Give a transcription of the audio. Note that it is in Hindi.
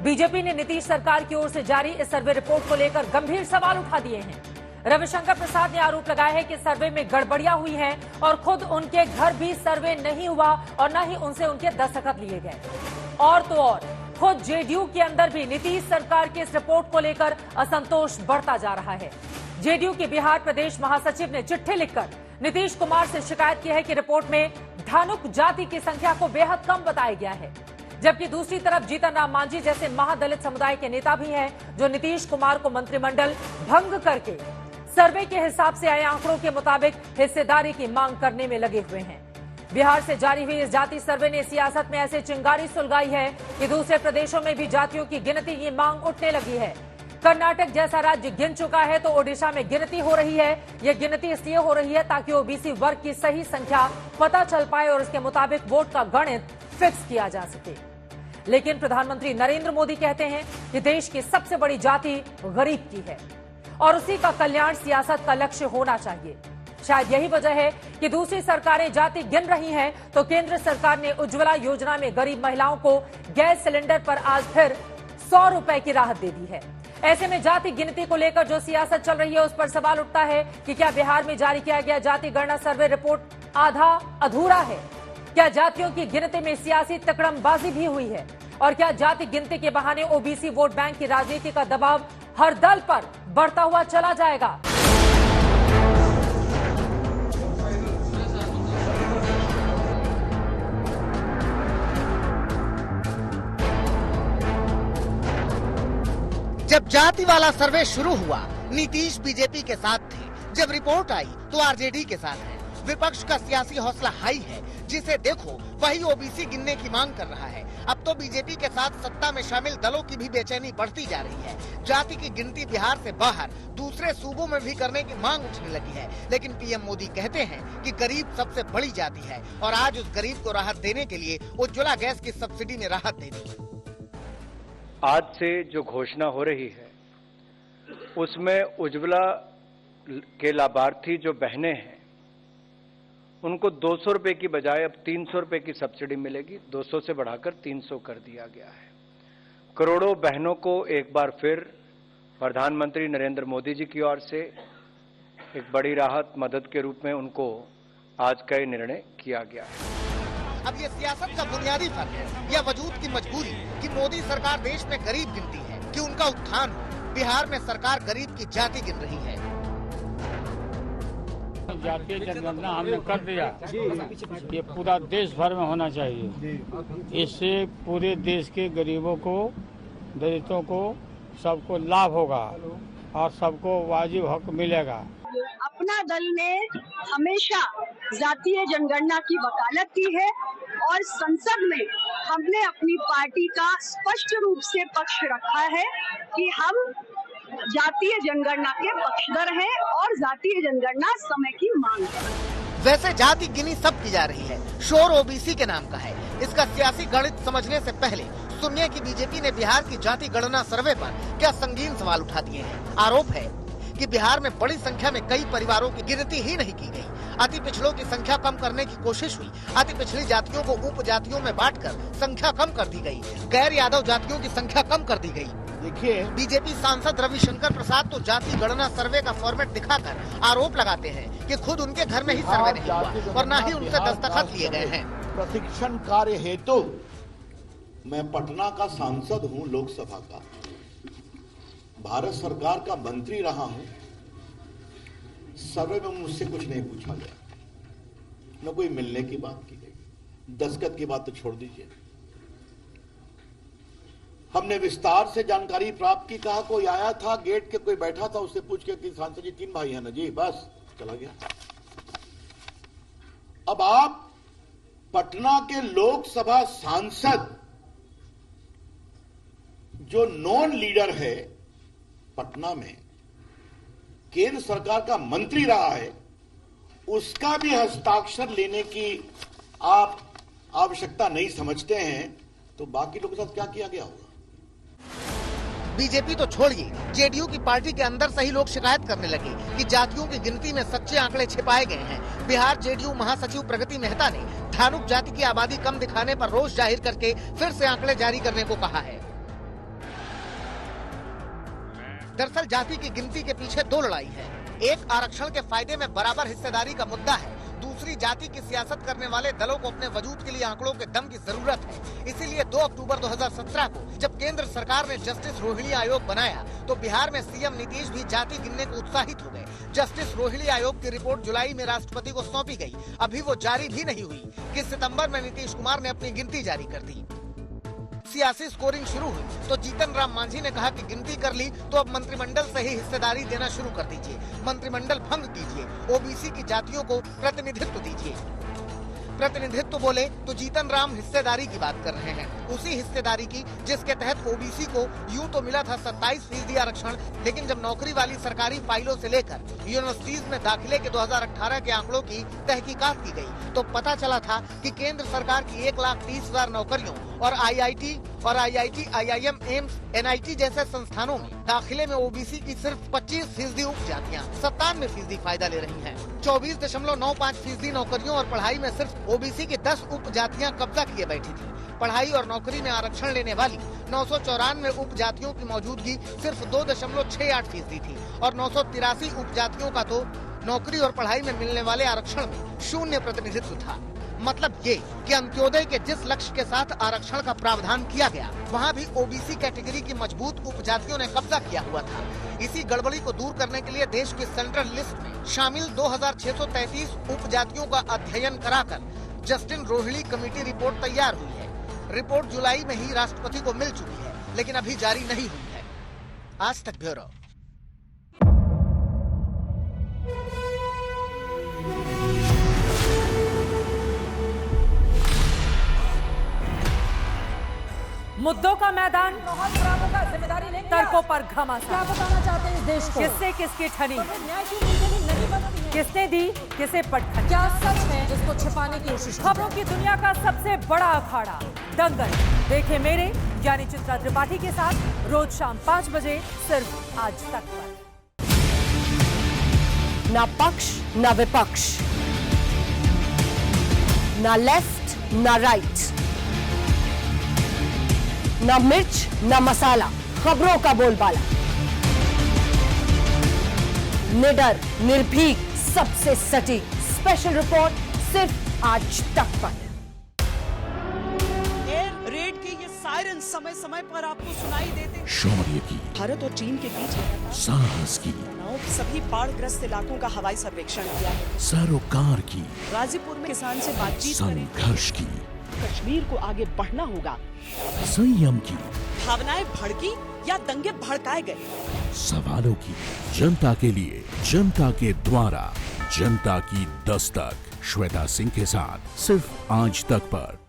बीजेपी ने नीतीश सरकार की ओर से जारी इस सर्वे रिपोर्ट को लेकर गंभीर सवाल उठा दिए हैं। रविशंकर प्रसाद ने आरोप लगाया है कि सर्वे में गड़बड़ियां हुई हैं और खुद उनके घर भी सर्वे नहीं हुआ और न ही उनसे उनके दस्तखत लिए गए। और तो और खुद जेडीयू के अंदर भी नीतीश सरकार की इस रिपोर्ट को लेकर असंतोष बढ़ता जा रहा है। जेडीयू के बिहार प्रदेश महासचिव ने चिट्ठी लिखकर नीतीश कुमार से शिकायत की है कि रिपोर्ट में धानुक जाति की संख्या को बेहद कम बताया गया है, जबकि दूसरी तरफ जीतन राम मांझी जैसे महादलित समुदाय के नेता भी हैं जो नीतीश कुमार को मंत्रिमंडल भंग करके सर्वे के हिसाब से आए आंकड़ों के मुताबिक हिस्सेदारी की मांग करने में लगे हुए हैं। बिहार से जारी हुई इस जाति सर्वे ने सियासत में ऐसे चिंगारी सुलगाई है कि दूसरे प्रदेशों में भी जातियों की गिनती की मांग उठने लगी है। कर्नाटक जैसा राज्य गिन चुका है तो ओडिशा में गिनती हो रही है। यह गिनती इसलिए हो रही है ताकि ओबीसी वर्ग की सही संख्या पता चल पाए और उसके मुताबिक वोट का गणित फिक्स किया जा सके। लेकिन प्रधानमंत्री नरेंद्र मोदी कहते हैं कि देश की सबसे बड़ी जाति गरीब की है और उसी का कल्याण सियासत का लक्ष्य होना चाहिए। शायद यही वजह है कि दूसरी सरकारें जाति गिन रही हैं तो केंद्र सरकार ने उज्ज्वला योजना में गरीब महिलाओं को गैस सिलेंडर पर आज फिर 100 रुपए की राहत दे दी है। ऐसे में जाति गिनती को लेकर जो सियासत चल रही है उस पर सवाल उठता है कि क्या बिहार में जारी किया गया जाति गणना सर्वे रिपोर्ट आधा अधूरा है? क्या जातियों की गिनती में सियासी तकड़मबाजी भी हुई है? और क्या जाति गिनती के बहाने ओबीसी वोट बैंक की राजनीति का दबाव हर दल पर बढ़ता हुआ चला जाएगा? जब जाति वाला सर्वे शुरू हुआ, नीतीश बीजेपी के साथ थे। जब रिपोर्ट आई तो आरजेडी के साथ है। विपक्ष का सियासी हौसला हाई है, जिसे देखो वही ओबीसी गिनने की मांग कर रहा है। अब तो बीजेपी के साथ सत्ता में शामिल दलों की भी बेचैनी बढ़ती जा रही है। जाति की गिनती बिहार से बाहर दूसरे सूबों में भी करने की मांग उठने लगी है। लेकिन पीएम मोदी कहते हैं कि गरीब सबसे बड़ी जाति है और आज उस गरीब को राहत देने के लिए उज्ज्वला गैस की सब्सिडी में राहत दे दी। आज से जो घोषणा हो रही है उसमें उज्ज्वला के लाभार्थी जो बहनें हैं उनको 200 रुपए की बजाय अब 300 रुपए की सब्सिडी मिलेगी। 200 से बढ़ाकर 300 कर दिया गया है। करोड़ों बहनों को एक बार फिर प्रधानमंत्री नरेंद्र मोदी जी की ओर से एक बड़ी राहत मदद के रूप में उनको आज का निर्णय किया गया है। अब ये सियासत का बुनियादी फर्क है या वजूद की मजबूरी कि मोदी सरकार देश में गरीब गिनती है कि उनका उत्थान हो। बिहार में सरकार गरीब की जाति गिन रही है। जातीय जनगणना हमने कर दिया, ये पूरा देश भर में होना चाहिए। इससे पूरे देश के गरीबों को, दलितों को, सबको लाभ होगा और सबको वाजिब हक मिलेगा। अपना दल ने हमेशा जातीय जनगणना की वकालत की है और संसद में हमने अपनी पार्टी का स्पष्ट रूप से पक्ष रखा है कि हम जातीय जनगणना के पक्षधर हैं और जातीय जनगणना समय की मांग है। वैसे जाति गिनी सब की जा रही है, शोर ओबीसी के नाम का है। इसका सियासी गणित समझने से पहले सुनिए कि बीजेपी ने बिहार की जाति गणना सर्वे पर क्या संगीन सवाल उठा दिए हैं। आरोप है कि बिहार में बड़ी संख्या में कई परिवारों की गिनती ही नहीं की गई। अति पिछड़ों की संख्या कम करने की कोशिश हुई। अति पिछड़ी जातियों को उप जातियों में बांटकर संख्या कम कर दी गई। गैर यादव जातियों की संख्या कम कर दी गई। देखिए, बीजेपी सांसद रविशंकर प्रसाद तो जाति गणना सर्वे का फॉर्मेट दिखाकर आरोप लगाते हैं कि खुद उनके घर में ही सर्वे नहीं हुआ और न ही उनसे दस्तखत लिए गए हैं। प्रशिक्षण कार्य हेतु मैं पटना का सांसद हूँ, लोकसभा का, भारत सरकार का मंत्री रहा हूं। सर्वे में मुझसे कुछ नहीं पूछा गया, न कोई मिलने की बात की गई। दस्तखत की बात तो छोड़ दीजिए। हमने विस्तार से जानकारी प्राप्त की। कहा कोई आया था, गेट के कोई बैठा था, उससे पूछ के कि सांसद जी 3 भाई हैं ना जी, बस चला गया। अब आप पटना के लोकसभा सांसद जो नॉन लीडर है, पटना में केंद्र सरकार का मंत्री रहा है, उसका भी हस्ताक्षर लेने की आप आवश्यकता नहीं समझते हैं, तो बाकी लोगों के साथ क्या किया गया होगा? बीजेपी तो छोड़िए, जेडीयू की पार्टी के अंदर से ही लोग शिकायत करने लगे कि जातियों की गिनती में सच्चे आंकड़े छिपाए गए हैं। बिहार जेडीयू महासचिव प्रगति मेहता ने धानुक जाति की आबादी कम दिखाने पर रोष जाहिर करके फिर से आंकड़े जारी करने को कहा है। दरअसल जाति की गिनती के पीछे दो लड़ाई है। एक आरक्षण के फायदे में बराबर हिस्सेदारी का मुद्दा है, दूसरी जाति की सियासत करने वाले दलों को अपने वजूद के लिए आंकड़ों के दम की जरूरत है। इसीलिए 2 अक्टूबर 2017 को जब केंद्र सरकार ने जस्टिस रोहिणी आयोग बनाया तो बिहार में सीएम नीतीश भी जाति गिनने को उत्साहित हो गए। जस्टिस रोहिणी आयोग की रिपोर्ट जुलाई में राष्ट्रपति को सौंपी गई, अभी वो जारी भी नहीं हुई कि सितंबर में नीतीश कुमार ने अपनी गिनती जारी कर दी। सियासी स्कोरिंग शुरू हुई तो जीतन राम मांझी ने कहा कि गिनती कर ली तो अब मंत्रिमंडल से ही हिस्सेदारी देना शुरू कर दीजिए, मंत्रिमंडल भंग कीजिए, ओबीसी की जातियों को प्रतिनिधित्व दीजिए। प्रतिनिधित्व बोले तो जीतन राम हिस्सेदारी की बात कर रहे हैं, उसी हिस्सेदारी की जिसके तहत ओबीसी को यूं तो मिला था 27% आरक्षण, लेकिन जब नौकरी वाली सरकारी फाइलों से लेकर यूनिवर्सिटीज में दाखिले के 2018 के आंकड़ों की तहकीकात की गई तो पता चला था कि केंद्र सरकार की 1,30,000 नौकरियों और आईआईटी और आईआईटी, आईआईएम, एम्स, एनआईटी जैसे संस्थानों में दाखिले में ओबीसी की सिर्फ 25% उप जातियाँ 97% फायदा ले रही हैं। 24.95% नौकरियों और पढ़ाई में सिर्फ ओबीसी की 10 उप जातियाँ कब्जा किए बैठी थी। पढ़ाई और नौकरी में आरक्षण लेने वाली 994 उप जातियों की मौजूदगी सिर्फ 2.68% थी और 983 उप जातियों का तो नौकरी और पढ़ाई में मिलने वाले आरक्षण में शून्य प्रतिनिधित्व था। मतलब ये कि अंत्योदय के जिस लक्ष्य के साथ आरक्षण का प्रावधान किया गया वहाँ भी ओबीसी कैटेगरी की मजबूत उपजातियों ने कब्जा किया हुआ था। इसी गड़बड़ी को दूर करने के लिए देश की सेंट्रल लिस्ट में शामिल 2633 उपजातियों का अध्ययन कराकर जस्टिस रोहिणी कमेटी रिपोर्ट तैयार हुई है। रिपोर्ट जुलाई में ही राष्ट्रपति को मिल चुकी है, लेकिन अभी जारी नहीं हुई है। आज तक ब्यूरो। मुद्दों का मैदान, जिम्मेदारी लेंगे, तर्कों पर घमासान। क्या बताना चाहते हैं इस देश को? किससे किसकी ठनी, न्याय की नीति नहीं बनती है, किसने दी किसे पटखनी, क्या सच है जिसको छिपाने की कोशिश। खबरों की दुनिया का सबसे बड़ा अखाड़ा दंगल देखे मेरे यानी चित्रा त्रिपाठी के साथ रोज शाम 5 बजे सिर्फ आज तक पर। ना पक्ष ना विपक्ष, ना लेफ्ट ना राइट, ना मिर्च ना मसाला, खबरों का बोलबाला, निडर निर्भीक सबसे सटीक स्पेशल रिपोर्ट सिर्फ आज तक पर। एयर रेड के ये सायरन समय समय पर आपको सुनाई देते। शौर्य की, भारत और चीन के बीच साहस की, सभी बाढ़ग्रस्त इलाकों का हवाई सर्वेक्षण किया, सरोकार की, गाजीपुर में किसान से बातचीत करें, संघर्ष की, कश्मीर को आगे बढ़ना होगा, संयम की, भावनाएं भड़की या दंगे भड़काए गए, सवालों की, जनता के लिए, जनता के द्वारा, जनता की दस्तक। श्वेता सिंह के साथ सिर्फ आज तक पर।